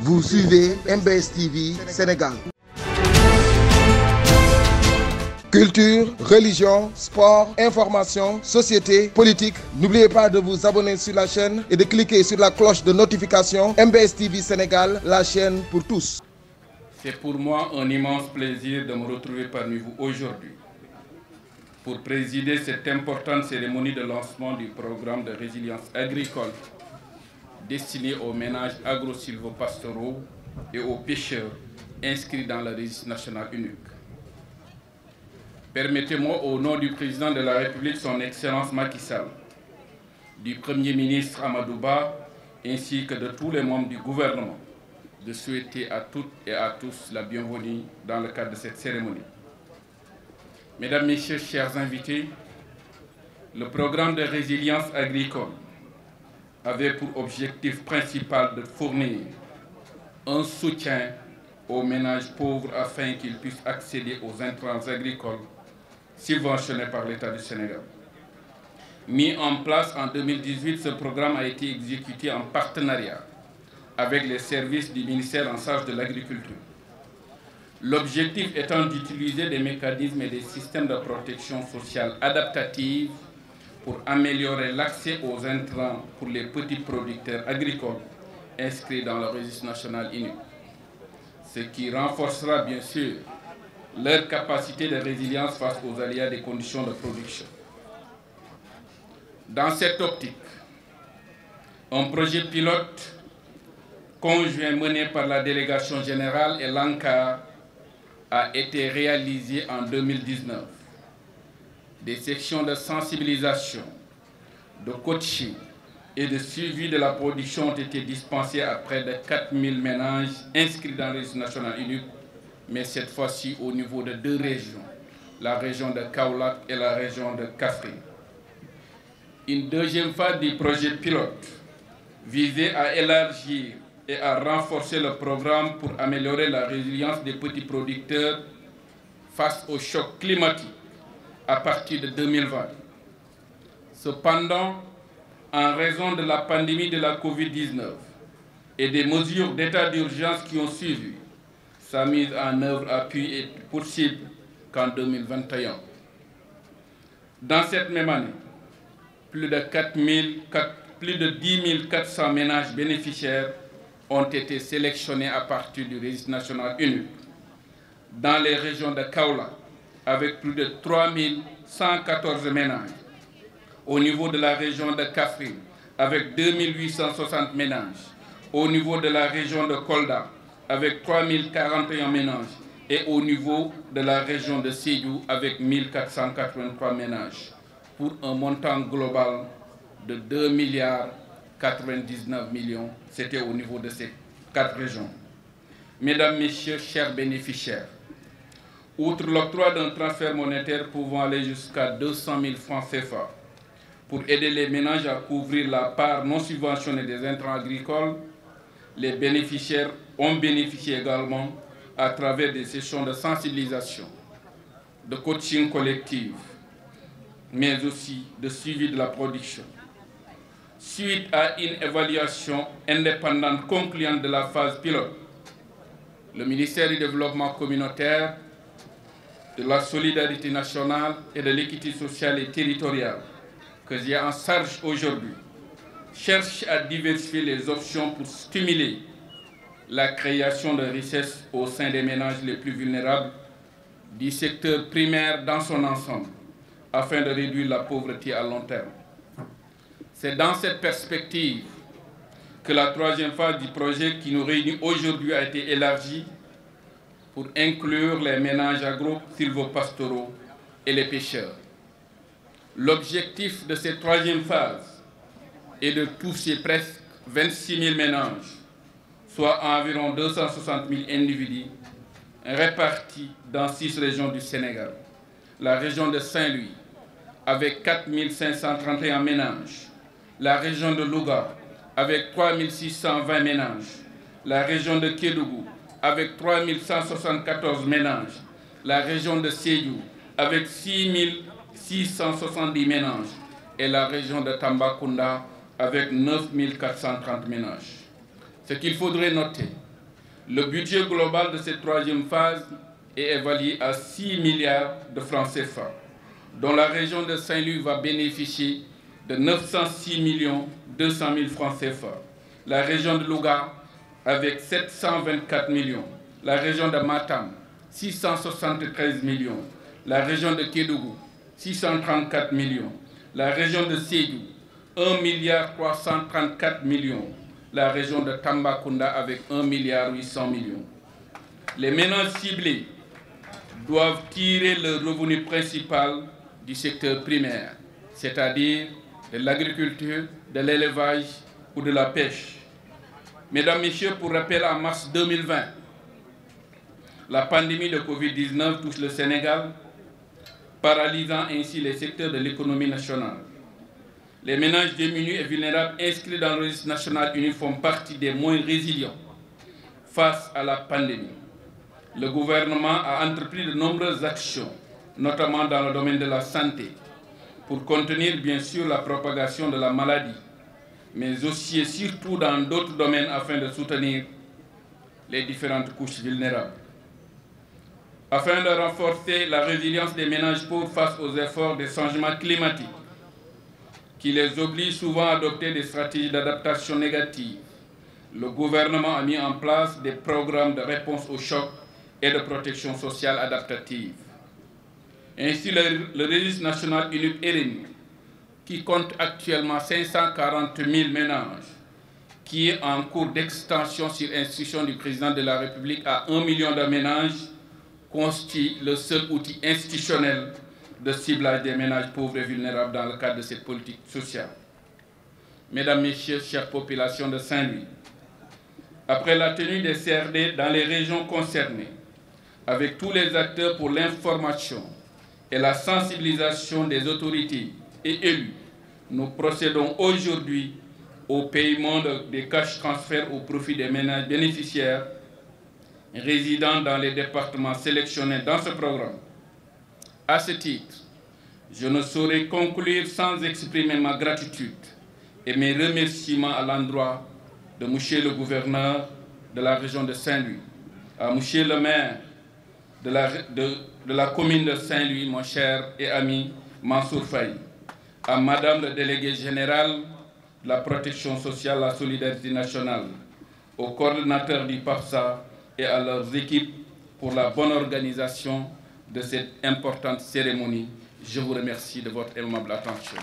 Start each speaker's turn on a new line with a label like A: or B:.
A: Vous suivez MBS TV Sénégal. Culture, religion, sport, information, société, politique. N'oubliez pas de vous abonner sur la chaîne et de cliquer sur la cloche de notification. MBS TV Sénégal, la chaîne pour tous.
B: C'est pour moi un immense plaisir de me retrouver parmi vous aujourd'hui pour présider cette importante cérémonie de lancement du programme de résilience agricole destiné aux ménages agro-sylvo-pastoraux et aux pêcheurs inscrits dans le registre national unique. Permettez-moi, au nom du président de la République, son Excellence Macky Sall, du Premier ministre Amadou Ba, ainsi que de tous les membres du gouvernement, de souhaiter à toutes et à tous la bienvenue dans le cadre de cette cérémonie. Mesdames, Messieurs, chers invités, le programme de résilience agricole avait pour objectif principal de fournir un soutien aux ménages pauvres afin qu'ils puissent accéder aux intrants agricoles subventionnés par l'État du Sénégal. Mis en place en 2018, ce programme a été exécuté en partenariat avec les services du ministère en charge de l'agriculture. L'objectif étant d'utiliser des mécanismes et des systèmes de protection sociale adaptative pour améliorer l'accès aux intrants pour les petits producteurs agricoles inscrits dans le registre national unique, ce qui renforcera bien sûr leur capacité de résilience face aux aléas des conditions de production. Dans cette optique, un projet pilote conjoint mené par la délégation générale et l'ANCAR a été réalisé en 2019. Des sections de sensibilisation, de coaching et de suivi de la production ont été dispensées à près de 4000 ménages inscrits dans le registre national unique, mais cette fois-ci au niveau de 2 régions, la région de Kaolack et la région de Kaffrine. Une deuxième phase du projet pilote visait à élargir et à renforcer le programme pour améliorer la résilience des petits producteurs face au choc climatique à partir de 2020. Cependant, en raison de la pandémie de la Covid-19 et des mesures d'état d'urgence qui ont suivi, sa mise en œuvre a pu être possible qu'en 2021. Dans cette même année, plus de 10 400 ménages bénéficiaires ont été sélectionnés à partir du registre national unique dans les régions de Kaolack, avec plus de 3114 ménages, au niveau de la région de Kaffrine, avec 2860 ménages, au niveau de la région de Kolda, avec 3041 ménages, et au niveau de la région de Sédhiou, avec 1483 ménages, pour un montant global de 2 milliards 99 millions. C'était au niveau de ces 4 régions. Mesdames, Messieurs, chers bénéficiaires, outre l'octroi d'un transfert monétaire pouvant aller jusqu'à 200 000 francs CFA pour aider les ménages à couvrir la part non subventionnée des intrants agricoles, les bénéficiaires ont bénéficié également à travers des sessions de sensibilisation, de coaching collectif, mais aussi de suivi de la production. Suite à une évaluation indépendante concluante de la phase pilote, le ministère du Développement communautaire, de la solidarité nationale et de l'équité sociale et territoriale, que j'ai en charge aujourd'hui, cherche à diversifier les options pour stimuler la création de richesses au sein des ménages les plus vulnérables du secteur primaire dans son ensemble, afin de réduire la pauvreté à long terme. C'est dans cette perspective que la 3e phase du projet qui nous réunit aujourd'hui a été élargie pour inclure les ménages agro-sylvo-pastoraux et les pêcheurs. L'objectif de cette 3e phase est de toucher presque 26 000 ménages, soit environ 260 000 individus répartis dans 6 régions du Sénégal. La région de Saint-Louis, avec 4 531 ménages. La région de Louga, avec 3 620 ménages. La région de Kédougou, avec 3 174 ménages. La région de Sédhiou, avec 6 670 ménages. Et la région de Tambacounda, avec 9 430 ménages. Ce qu'il faudrait noter, Le budget global de cette troisième phase est évalué à 6 milliards de francs CFA, dont la région de Saint-Louis va bénéficier de 906 200 000 francs CFA, la région de Louga avec 724 millions, la région de Matam 673 millions, la région de Kédougou 634 millions, la région de Sédhiou 1 334 millions, la région de Tambacounda avec 1 800 millions. Les ménages ciblés doivent tirer le revenu principal du secteur primaire, c'est-à-dire de l'agriculture, de l'élevage ou de la pêche. Mesdames, Messieurs, pour rappel, en mars 2020, la pandémie de Covid-19 touche le Sénégal, paralysant ainsi les secteurs de l'économie nationale. Les ménages démunis et vulnérables inscrits dans le registre national uni font partie des moins résilients face à la pandémie. Le gouvernement a entrepris de nombreuses actions, notamment dans le domaine de la santé, pour contenir bien sûr la propagation de la maladie, mais aussi et surtout dans d'autres domaines afin de soutenir les différentes couches vulnérables. Afin de renforcer la résilience des ménages pauvres face aux efforts des changements climatiques, qui les obligent souvent à adopter des stratégies d'adaptation négatives, le gouvernement a mis en place des programmes de réponse aux chocs et de protection sociale adaptative. Ainsi, le registre national unique RNU, qui compte actuellement 540 000 ménages, qui est en cours d'extension sur instruction du président de la République à 1 million de ménages, constitue le seul outil institutionnel de ciblage des ménages pauvres et vulnérables dans le cadre de cette politique sociale. Mesdames, Messieurs, chères populations de Saint-Louis, après la tenue des CRD dans les régions concernées, avec tous les acteurs pour l'information et la sensibilisation des autorités et élus, nous procédons aujourd'hui au paiement des cash transferts au profit des ménages bénéficiaires résidant dans les départements sélectionnés dans ce programme. À ce titre, je ne saurais conclure sans exprimer ma gratitude et mes remerciements à l'endroit de Monsieur le gouverneur de la région de Saint-Louis, à Monsieur le maire de la commune de Saint-Louis, mon cher et ami Mansour Faye, à Madame le délégué général de la protection sociale, la solidarité nationale, aux coordonnateurs du PAPSA et à leurs équipes pour la bonne organisation de cette importante cérémonie. Je vous remercie de votre aimable attention.